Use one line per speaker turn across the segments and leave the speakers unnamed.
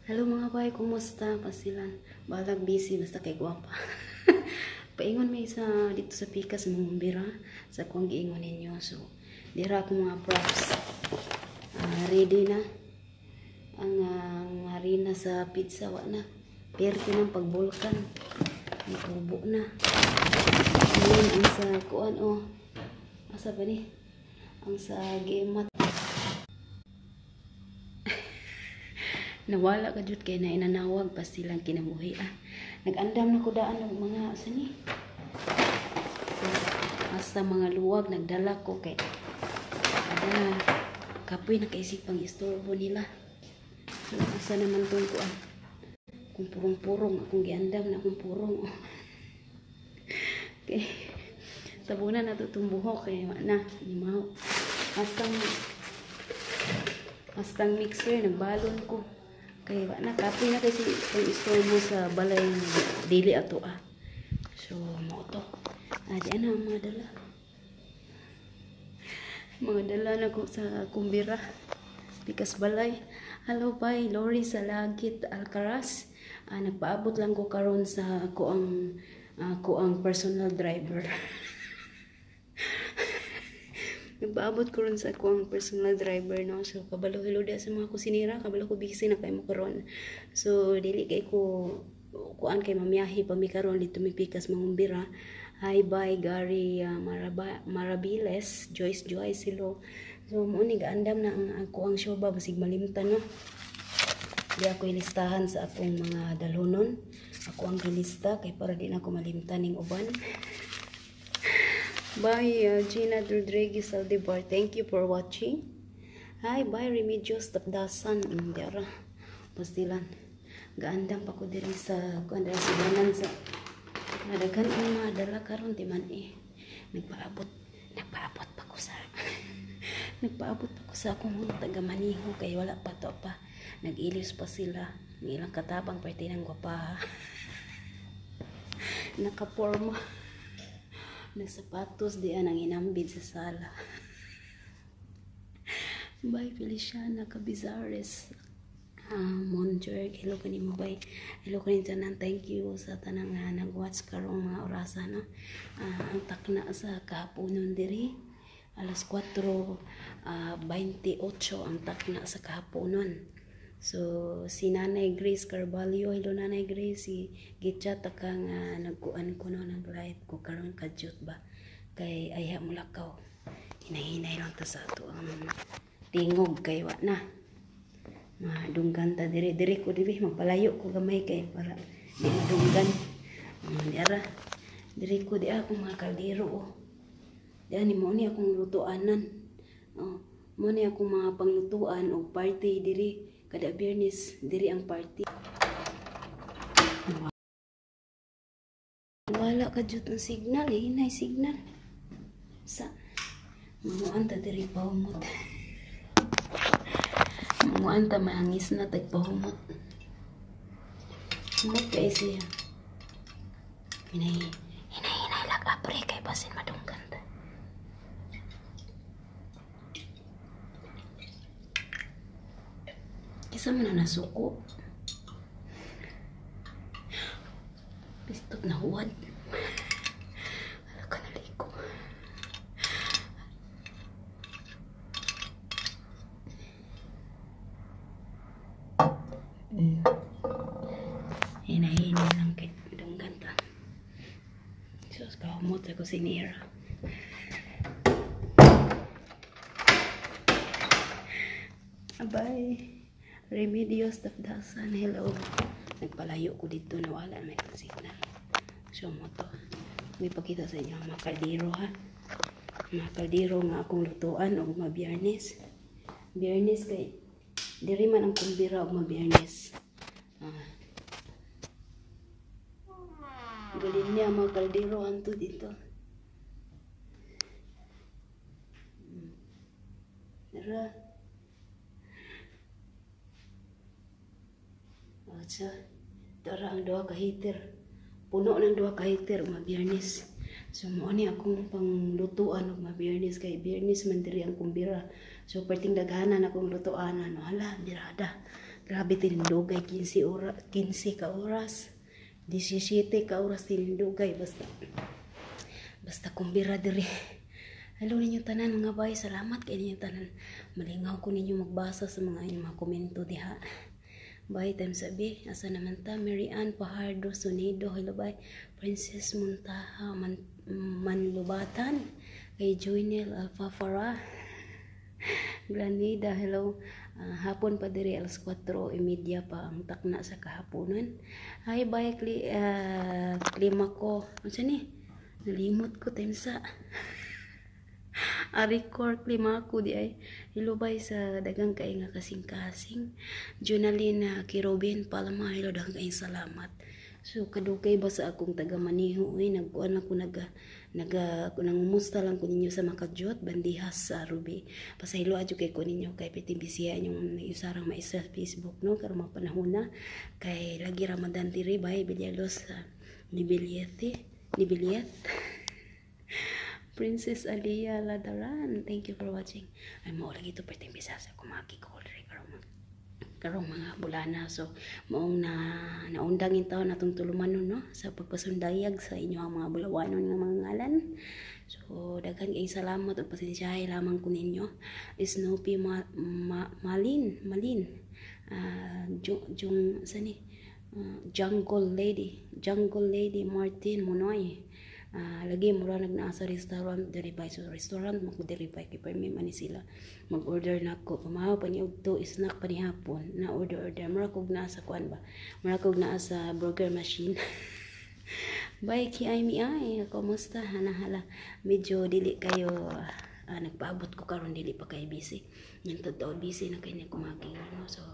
Hello mga bay, kumusta? Pasilan. Balag busy, basta kay guwapa. Paingon may sa dito sa pikas mga bira sa kung giingon ninyo. So, dira ako mga props. Ready na. Ang harina sa pizza, wa na. Perte ng pagbulkan. Natubo na. Ngayon, ang sa kuan, asa ba ni? Ang sa gemat. Nawala ka jud kay na inanawag pa silang kinabuhi. Nag-andam na ko daan ng mga sani. Basta mga luwag nagdala ko kay ada kapoy nakaisipang istorbo nila. Asa naman tong kuan. Kung purong-purong akong giandam na akong purong. Okay. Sabunan na to tumbuhok kay na limaw. Hastang mixer nagbalon ko. Kaya ba na kapoy na kasi kung store mo sa balay dili ato So mo to. Di ana mga dala. Mga dala na ko sa kumbira. Pikas balay. Hello bye Lori sa Lagit Alcaraz. Nagpaabot lang ko karon sa ako ang personal driver. Nagpaabot ko rin sa akong personal driver, no? So, kabalo hello da sa mga kusinira, kabalo ko busy na kay mo karon. So, dili kay ko kuan kay mamiyahi pa mi karon dito mi pikas mangumbira. Hi bye Gary Marabiles, Joyce hello. So, mo ni gaandam na ang shoba basig malimtan, no? Di ako ilistahan sa akong mga dalunon. Ako ang gilista kay para di na ako malimtan ning uban. Bye, Gina Rodriguez Aldebar. Thank you for watching. Hi, bye, Remedios Tapdasan. Dara, pastilan. Gaandam pa ko diri sa kuandara sa Bananza. Nadagan ang mga dala karon timan Nagpaabot pa ko sa akong mga taga-Maniho kay wala pa to pa. Nag-ilis pa sila. Ng ilang katabang parte ng gwapa. Nakaporma. Nagsapatos diyan ang inambid sa sala. Bye Feliciana Cabizares. Monjer, hello kanimo bye. Hello kanin tanan, thank you sa tanang nag-watch karong mga orasan, no? Ang takna sa kahaponon diri alas 4:28 ang takna sa kahaponon. So, si Nanay Grace Carvalho, hello Nanay Grace, si Gitchat kang nagkuan ko no, nag-live ko karon kadyot ba? Kay ayha mo lakaw. Hinahinay lang ta sa ato ang tingog kay wa na. Madunggan ta diri ko magpalayo ko gamay kay para di madunggan. Diara. Diri ko di ako mga kaldero. Di ani mo ni akong lutuanan. Mo ni akong mga panglutuan og party diri. Kada Biyernes diri ang party. Wala ka jud ng signal, hinay signal. Sa mamuan ta diri pahumot. Mamuan ta mahangis na tagpahumot. Humot kay siya. Hinay lag apre kay basin madunggan ta. Kisa man na nasuko. Pistot na huwad. Wala ka naliko. Hinay lang kay dunggan ta. Sus, kahumot ako sinira. Bye. Remedios Tapdasan, hello. Nagpalayo ko dito na wala na yung signal. So mo to. May pakita sa inyo mga kaldero ha. Mga kaldero nga akong lutuan o mga Biyernes. Biyernes kay diri man ang kumbira o mga Biyernes. Galin niya mga kaldero anto dito. Tara. So, tara ang 2 ka heater. Puno ng 2 ka heater mga Biyernes. So, mo ni akong panglutuan og mga Biyernes kay Biyernes man diri ang kumbira. So, perting daghanan akong lutuanan. Hala, birada. Grabe tinindugay 15 ka oras. 17 ka oras tinindugay basta kumbira diri. Hello ninyo tanan mga bay, salamat kay ninyo tanan. Malingaw ko ninyo magbasa sa mga inyong mga komento diha. Bay time sabi, asa naman ta? Mary Ann Pajardo Sonido, hello bay. Princess Muntaha Manlubatan, kay Joynel Alfafara Granida, hello. Hapon pa diri alas 4:30 pa ang takna sa kahaponan. Hi bay, klima ko. Unsa ni? Nalimot ko time sa record klima ko di ay. Hello bay sa dagang kay nga kasing-kasing. Jonalyn Kirobin Palma, hello dagang kay salamat. So kadugay ba sa akong taga Maniho nagkuan ako nangumusta lang ko ninyo sa Makajot bandihas sa Ruby. Pasaylo adyo kay ko ninyo kay pitibisiya yung usarang maisa Facebook no karon mapanahon na kay lagi Ramadan diri bay Villalobos ni Biliet. Princess Alia Ladaran, thank you for watching. Ay mo lagi to pitibisa sa kumaki ko karong mga bulana. So maong naundang in taon natong tulumanon no sa pagpasundayag sa inyo ang mga bulawanon nga mga ngalan. So daghan kay salamat ug pasensyahay lamang ko ninyo. Snoopy Malin Jungle Lady Martin Munoy. Lagi mura nagnaa sa restaurant diri bay, so restaurant mo diri bay kay permi man sila mag-order nako pamahaw pa ni ugto snack pa ni hapon na order mura kog naa sa kuan ba, mura kog naa sa burger machine. Bay ki ay kumusta hanahala medyo dili kayo nagpaabot ko karon dili pa kay busy yung totoo busy na kay ni kumagi no. So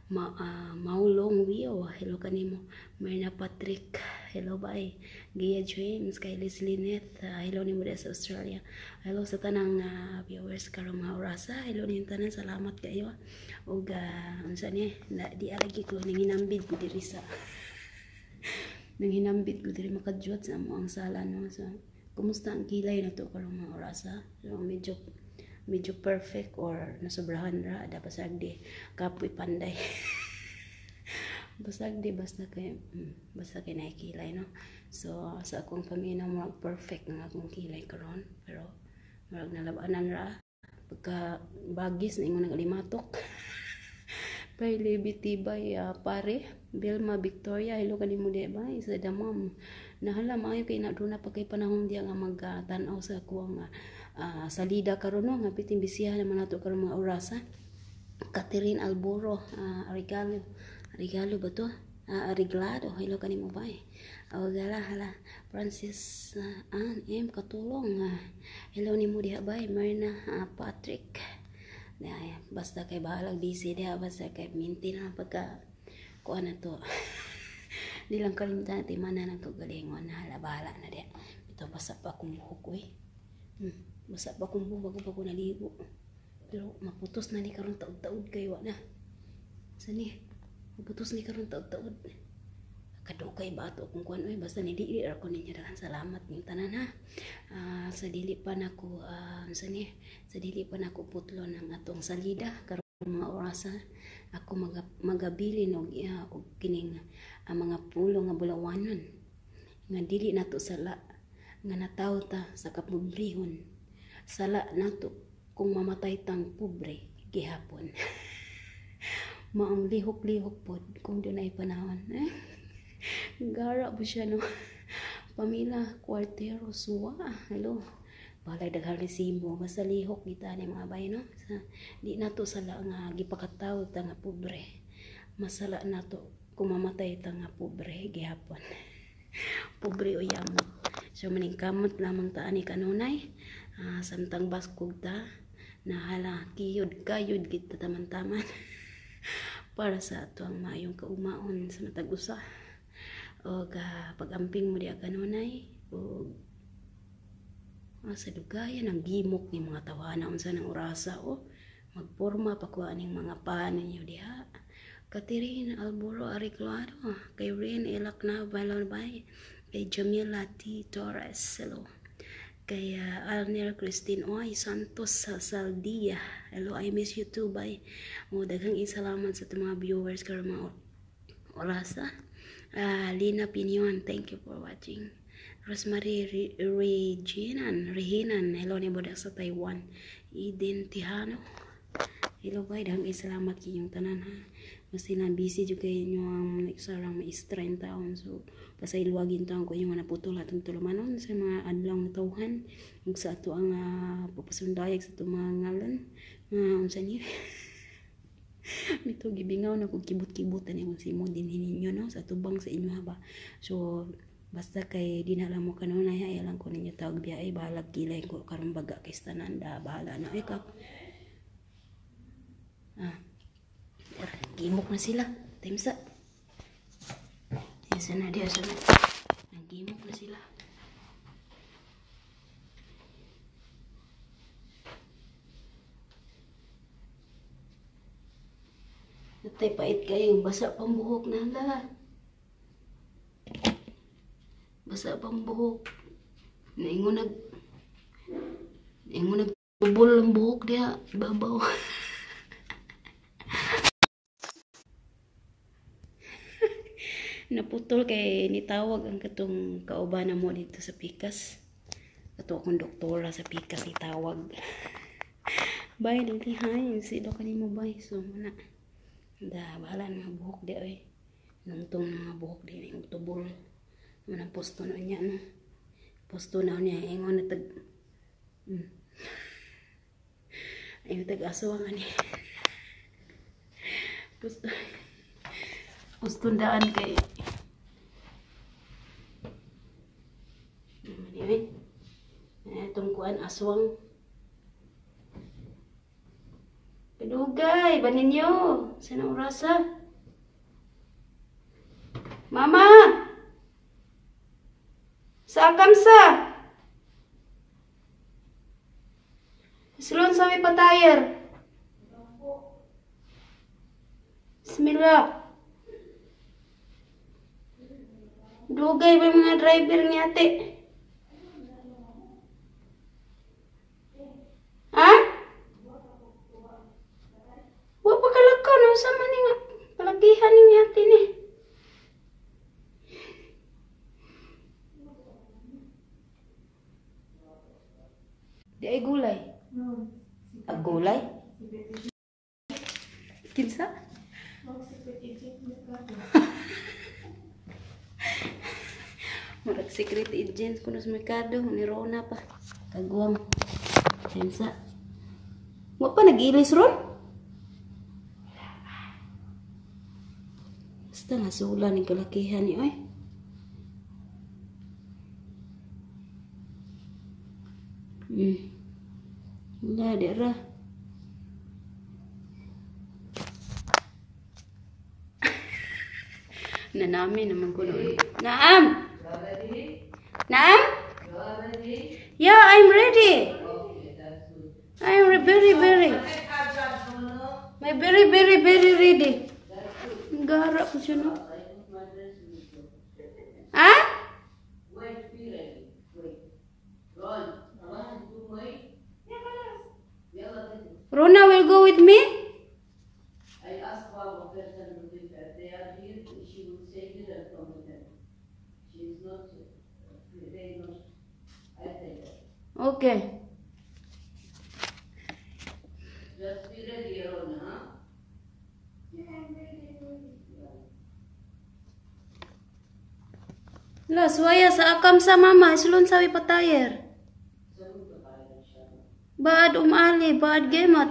Maulong Wio, hello kanimo. Merna Patrick, hello bye. Gia James, kay Leslie Net, hello nimo sa Australia. Hello sa tanang viewers karong mga orasa. Hello nin tanan, salamat kayo. Ug unsa ni di alagi ko ninginambid ko diri sa ninginambid ko diri Makajot sa amo ang sala no. So kumusta ang kilay na to karong mga orasa? So medyo perfect or nasobrahan ra ada basag di kapoy panday. Basag di basta kay nakikilay no. So sa akong pamina mo perfect nga akong kilay karon pero murag nalabanan ra pagka bagis na ingon nagalimatok. Kay Libity bay pare Belma Victoria, hello kanimo di ba sa damam nahala maayo kay naduna pa kay panahon diya nga magtanaw sa akong salida karon no nga piting bisihan naman nato karon mga orasa. Catherine Alboro regalo ba to? Arreglado, hello kanimo ba hala Francis M katulong hello nimo diha ba Marna Patrick basta kay bahalag busy diha basta kay minti lang pagka kuan na to. Di lang kalimutan natin mananang kagalingon na hala bahala na diha ito basta pa akong buhok basta pa akong buhok bago pa ako naligo pero maputos na ni karon taud-taud kay wa na sani maputos ni karon taud-taud kadugay ba ato kung kuan basta ni dili ra ko ninyo daghang salamat ning tanan ha. Sa dili pa nako sa dili pa nako putlon ang atong salida karon mga orasa ako magabilin og kining mga pulo nga bulawanon nga dili nato sala nga nataw ta sa kapobrehon sala nato kung mamatay tang pobre gihapon. Maong lihok-lihok pod kung dunay panahon gara po siya no. Pamila Cuartero Suwa, hello balay daghang resibo basta lihok kita ni mga bay no. Di nato sala nga gipakataw ta nga pobre masala nato kung mamatay ta nga pobre gihapon. Pobre o yamot so maningkamot lamang ta ani kanunay samtang baskog ta nahala kayod kita taman-taman para sa ato ang maayong kaumaon sa matag usa o pag-amping mo diya kanunay o sa dugayan ang gimok ni mga tawanan unsa ng orasa o magporma pa ko aning mga paan ninyo diha. Catherine Alboro Arreglado, kay Rin Elak na Balonbay, kay Jamila T. Torres, hello. Kay Arnel Christine Oy Santos Saldia. Hello, I miss you too. Bye. Daghang salamat sa mga viewers karon mga orasa. Lina Pinion, thank you for watching. Rosemary Rehinan, hello ni Bodak sa Taiwan. Eden Tihano, hello bye, daghang salamat kayong tanan ha. Mas na busy jud kay inyo ang sarang maestra in taon, so pasay luwagin taon ko yung naputol atong tulumanon sa mga adlaw nga tawhan ug sa ato ang papasundayag sa itong mga ngalan unsa ni mito gibingaw na kung kibot-kibotan yung si mo din ninyo no sa tubang sa inyo ba. So basta kay dinala mo kanunay ay alam ko ninyo tawag biya ay bahalag kilay ko karon baga kay tananda bahala na ay kap. Gimok na sila. Timsa. Isa na dia sana. Gimok na sila. Natay pait kayo, basa pang buhok na hala. Basa pang buhok. Naingon tubol ang buhok dia, ibabaw. Naputol kay nitawag ang katong kauban mo dito sa Pikas. Kato akong doktora sa Pikas itawag. Bye, Lily, hi. Sido ka mo, bye. So, muna. Bahala na buhok di ay. Nungtong na buhok di yung tubol. Manang posto na niya no. Posto na niya ingon na tag. Ayun tag aso nga ni. Posto daan kay. Anyway. Itong kuan aswang. Kadugay, banin nyo. Sana orasa. Mama! Sa kamsa! Silon sa may patayer. Bismillah. Dugay ba mga driver ni ate? Ha? Wa pa kalakaw na usama ni nga palagihan ni ate ni. Di ay gulay. Gulay? Kinsa? Murag secret agent kuno sa merkado ni Rona pa. Kagwang. Kinsa? Wa pa nag-ilis ron? Basta nasula ni kalakihan ni oy. Wala, dera. Nanami naman ko noon. Naam! Naam? Yeah, I'm ready. I'm very ready. Garap ko siya no. Ha? Rona will go with me? I asked one person if they are here, she would say here and come with them. She is not, they not, I think that. Okay. Just be ready, Rona, huh? Yeah, I'm ready. La, suwaya sa akam sa mama, isulon sawi patayer. بعد علي بعد جيمت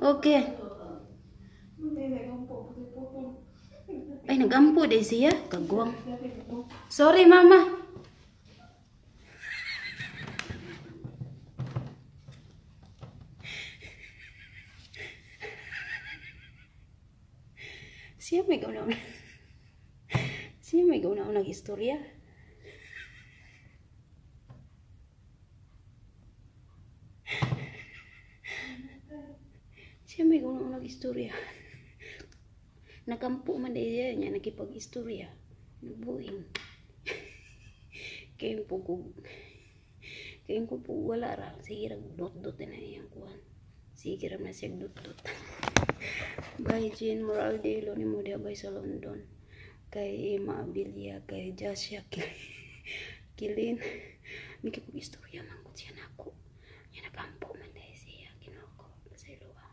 اوكي ay nagampo din siya kagwang sorry mama siya may gauna istorya. Siya may unang istorya. Nakampo man din niya nakipag-istorya. Nabuing. Kaya ko po wala ra. Sige ra dot-dot na iyang kuhan. Sige ra na siya dot-dot. Bye Jean Moralde lo ni mo dia bay sa London. Kay Emma Abilia, kay Joshua Kilin. Miki po istorya man ko siya nako. Nya nagampo man dai siya Ginoo sa luwa.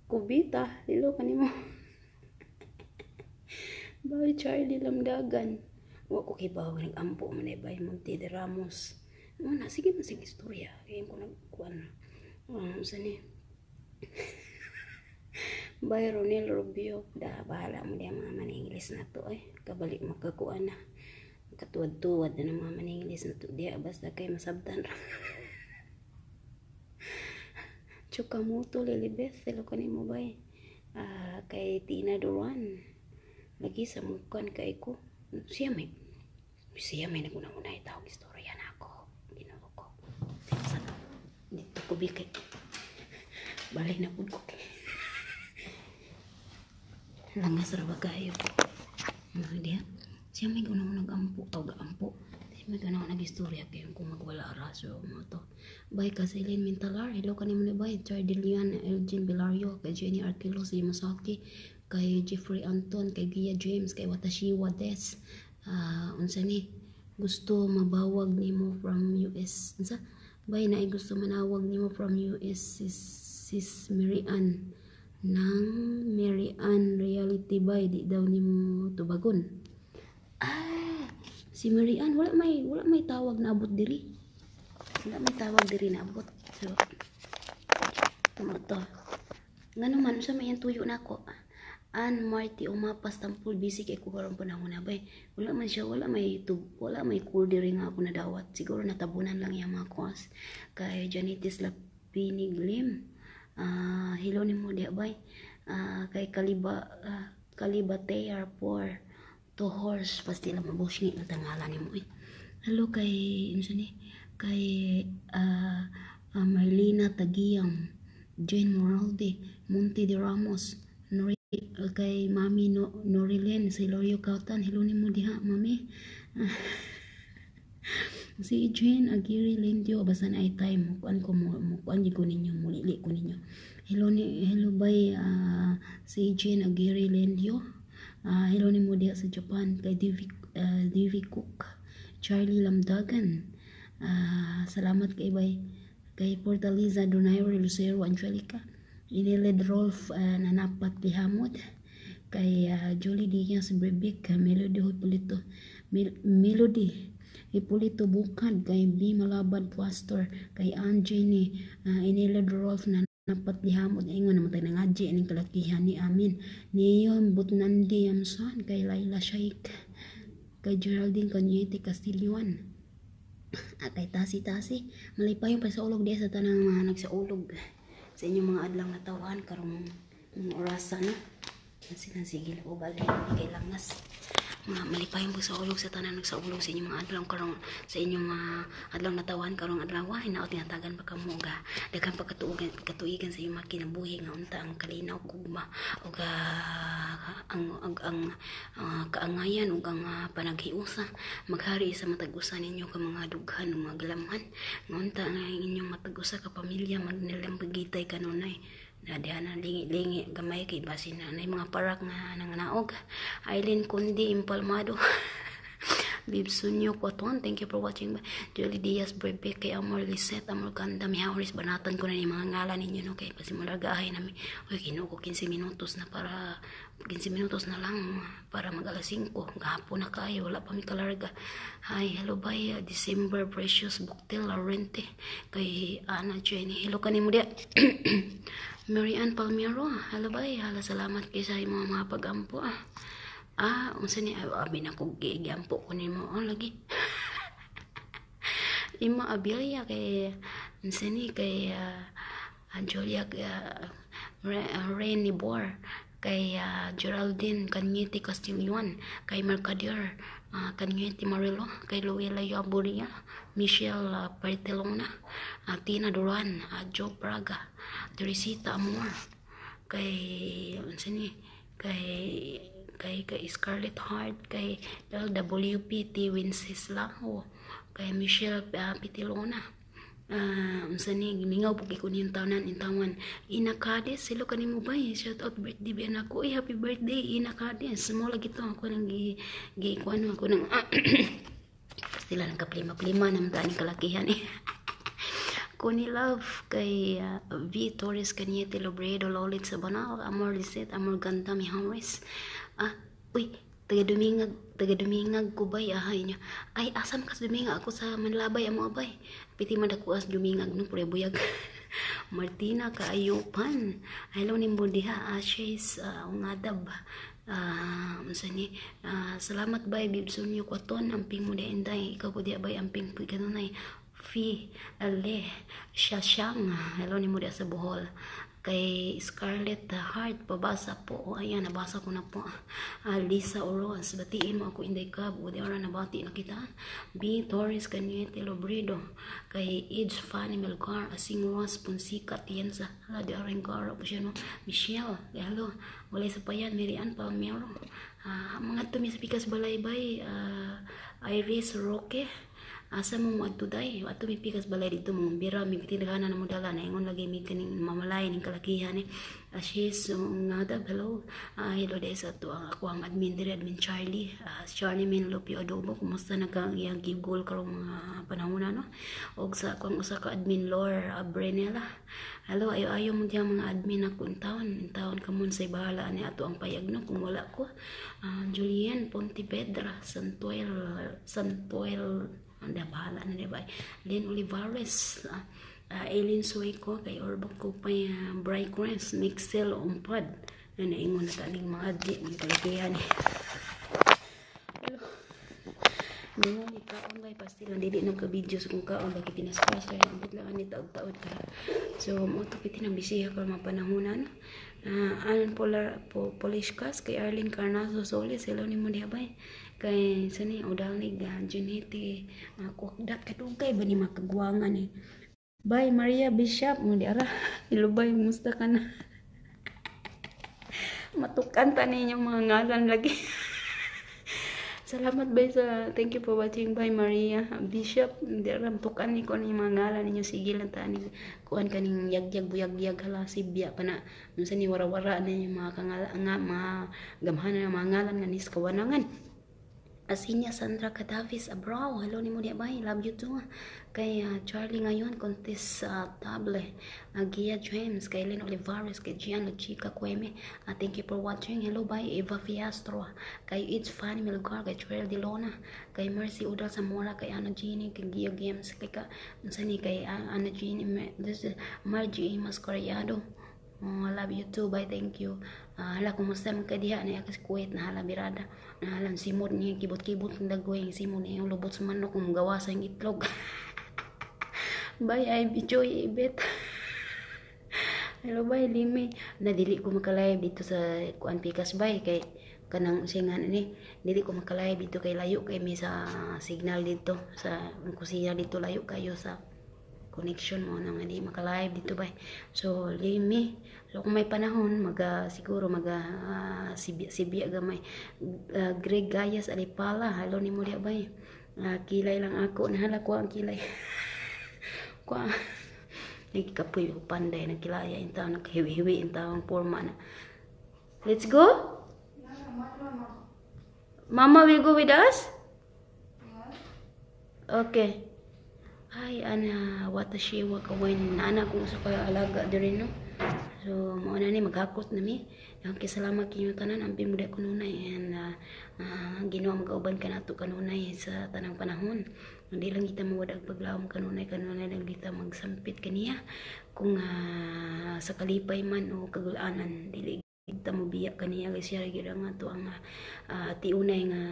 Kubita, lilo kanimo. Bye Charlie Lamdagan. Wa ko kibaw nag-ampo man ay bay Monte de Ramos. Muna sige man sige istorya. Kaya ko nagkuan. Sa ni. Bye Ronel Rubio. Da bahala mo diya mga maninglis na to kabalik makakuan na. Katuwad-tuwad na ng mga maninglis na to diya basta kay masabtan ra. Chukamoto Lilibeth, hello kanimo bay. Kay Tina Duran. Lagi sa mukan kay ko. Siya may naguna-una itawag istorya na ako. Ginoo ko. Sana, dito ko bikay. Balay na po ko. Langas ra ba kayo? Diya, siya may guna-una nag-ampo. Siya may guna-una nag-istorya kayo kung magwala raso mo to. Bye Casilin Mintalar, hello kanimo na bay. Chardilian, Elgin Bilario, kay Jenny Arquilo, si Masaki, kay Jeffrey Anton, kay Gia James, kay Watashiwa Des. Unsa ni gusto mabawag nimo from US? Unsa bay na gusto manawag nimo from US sis Marian nang Marian reality bay di daw nimo tubagon. Si Marian wala may tawag na abot diri. Wala may tawag diri na abot. So tama to. Ngano man sa may tuyo nako. An Marty umapas tampol busy kay ko karon panahon na bay. Wala may cool diri nga ako nadawat. Siguro natabunan lang yang mga kwas. Kay Janitis Lapiniglim. Hello nimo dia bay. Kay Kalibate Airport to horse pasti lang mabushi na tangalan nimo Hello kay unsa ni? Kay Marlena Tagiyam, Jane Moralde, Monte de Ramos, kay Mami Norilen sa Ilorio Kautan. Hello nimo diha mami. Si Jane Aguirre Lendio basta na ay time kuan ko ninyo mulili ko ninyo. Hello bay si Jane Aguirre Lendio. Hello nimo diha sa Japan kay Divi Cook, Charlie Lamdagan. Salamat kay bay kay Portaliza Donairo Lucero Angelica, Ineled Rolf Nanapat Lihamod, kay Julie Diaz Brebic, Melody Hipolito Bukad, kay B Malabad Pastor, kay Angie ni Ineled Rolf Nanapat Lihamod. Ingon naman tayo ng adji ning kalakihan ni Amin Niyon Butnandi Yamson, kay Laila Shaik, kay Geraldine Canyete Castilloan, kay Tasi malipayon pa sa ulog diya sa tanang mga nagsaulog sa inyong mga adlang natawan karong mga orasan na sige o balik kay langas mga malipayon po sa ulog sa tanang nagsaulog sa inyong mga adlang karong sa inyong mga adlang natawan karong adlaw hinaot tinatagan pa kamo ga daghan pa katuigan sa inyong mga kinabuhi nga unta ang kalinaw gugma ug ang kaangayan ug ang panaghiusa maghari sa matag-usa ninyo ka mga dughan ug mga galamhan nga unta ang inyong matag-usa ka pamilya magnilang pagitay kanunay diha na lingi gamay kay basin na mga parak nga nanganaog. Aileen Kundi Impalmado Bibsunyo Kwaton, thank you for watching. Julie Diaz Brebeck, kay Amor Lisette, Amor Ganda, Mihauris, banatan ko na ni mga ngalan ninyo, no? Kay pasimulargahay namin. Uy, kinuko 15 minutos na para 15 minutos na lang para mag alas 5. Gahapon na kayo, wala pa mi kalarga. Hi, hello bye, December Precious Buktel Laurente, kay Ana Jenny. Hello kanimo dia. Mary Ann Palmero, hello bye. Hala, salamat kay sa mga pag-ampo unsa ni abi na ko giampo ko nimo lagi. Ima Abilia kay unsa ni kay Angelia Rainy Bor, kay Geraldine Canyete Castilloan, kay Mercader Canyete Marilo, kay Luella Yaburia, Michelle Pertelona, Tina Duran, Joe Braga, Teresita Amor, kay unsa ni kay Scarlett Heart, kay LWPT Wenceslao, kay Michelle Pitilona. Unsa ni gimingaw pug ko niyang tanan intawan Ina Cadiz, hello kanimo bay, shout out birthday bi anak ko, happy birthday Ina Cadiz. Mo lagi to ako nang gi kuano ako nang sila nang kaplima-plima nang tani kalakihan Kuni love kay V Torres Cañete Lobredo Lolit Sabanal Amor Lisette Amor Ganda Mihares. Uy, taga Dumingag ko bay ahay niya. Ay asam kas Dumingag ako sa Manlabay amo bay. Piti man dako as Dumingag no pure buyag. Martina Kaayupan. Hello nimbo diha Ashes ungadab. Unsa ni salamat bay bibson yo kwaton amping mo inday ikaw po diha bay amping kanunay Fi Ale Shashang. Hello ni mo diha sa Bohol. Kay Scarlett Heart, pabasa po. Ayan, nabasa ko na po. Lisa Oroz, batiin mo ako inday ka. Buti oras nabati na kita. B. Torres Cañete Lobredo. Kay Age Fanny Melgar, Asing Ross, Ponsica, Tienza. Hala, di aring gara po siya, no? Michelle, hello. Walay sa payan, Marian Palmero. Mga tumispikas balaybay. Iris Roque. Asa mo adtuday ato mi pikas balay dito mo bira mi tinagana na mo dala na ingon lagi mi kaning mamalay ning kalakihan Ashes ngada hello hello des ato ako ang admin dire admin Charlie Charlie Minlopi Adobo kumusta iyang gigol karong mga panahon no og sa akong usa ka admin Lore Brenella. Hello ayo mo diya mga admin ako in taon kamon say bahala ni ato ang payag no kung wala ko. Julian Pontevedra Santuel anda bahala na diba. Lynn Olivares, Aileen Sueco, kay Orbo ko pa Brightcrest, Mixel Umpad, na naingon na kaning mga di, mga kalakihan. Hello. Ngayon, ikaon ba, pastilan, dili nang ka-videos kung kaon, bakit tinaspasa, ang lang ni taod-taod ka. So, mo ito piti ng bisiya ko mga panahonan. Alan Polishkas, kay Arlene Carnazo Solis, hello ni mo diha ba kay sani Udalig Junete kuakdat kadugay ba ni makagwangan ni Bay Maria Bishop mo di ara ilubay musta ka na matukan ta ninyong mga ngalan lagi. Salamat bay sa thank you for watching Bay Maria Bishop di ara matukan ni ko ni mga ngalan ninyo sige lang ta ni kuan kaning yagyag buyag hala sibya pa na unsa ni wara-wara na yung mga kangalan nga mga gamhan na mga ngalan nga nis kawanangan. Asinya Sandra Cadavis Abrao, hello ni mo diya bay, love you too. Kay Charlie ngayon, Contes Table, Gia James, kay Lynn Olivares, kay Gian Chica Cueme, thank you for watching. Hello bay, Eva Fiastro, kay It's Fanny Melgar, kay Joel Dilona, kay Mercy Udal Zamora, kay Ana Jeannie, kay Gio Games, kay Sani, kay Ana Jeannie, this is Margie Mascoriado. I love you too, bye, thank you. Hala, kumusta man ka diha na kasi Kuwait na hala birada. Na hala, simod niya, kibot-kibot ng dagoy, simod niya yung lubot sa manok, kung gawa sa yung itlog. Bye, I enjoy ibet. Hello, bye, Limi. Nadili ko makalive dito sa Kuan Pikas, bye, kay kanang singan ni dili ko makalive dito kay layo kay may sa signal dito sa kusina dito layo kayo sa connection mo nang hindi maka-live dito ba. So, Limi. So, kung may panahon, siguro sibya gamay. Greg Gayas Alipala. Hello ni mo diya ba. Kilay lang ako. Nahala ko ang kilay. Kuha. Nagkapoy panday. Nagkilaya. Yung taon. Naghiwi-hiwi. Yung taon. Forma na. Let's go? Mama will go with us? Okay. Ay, ana, watashi wa kawain na anak kung sa kaya alaga diri no. So, mo na ni maghakot na mi. Okay, salamat kinyo tanan amping muda kununay and Ginoo magauban ka nato kanunay sa tanang panahon. Hindi lang kita mawadag paglawom kanunay lang kita magsampit kaniya kung sa kalipay man o kagulanan dili kita mo biya kaniya kasi gyud nga to ang tiunay nga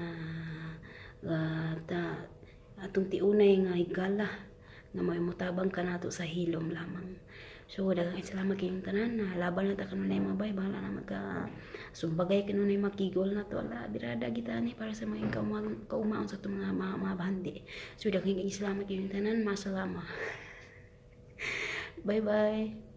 atong tiunay nga higala nga may mutabang ka nato sa hilom lamang. So, daghang salamat kayong tanan. Laban na ta kanunay mga bay. Bahala na sumbagay kanunay makigol na to. Ala, birada kita ni para sa mga kaumaon sa itong mga bandi. So, daghang salamat kayong tanan. Masalama. Bye-bye.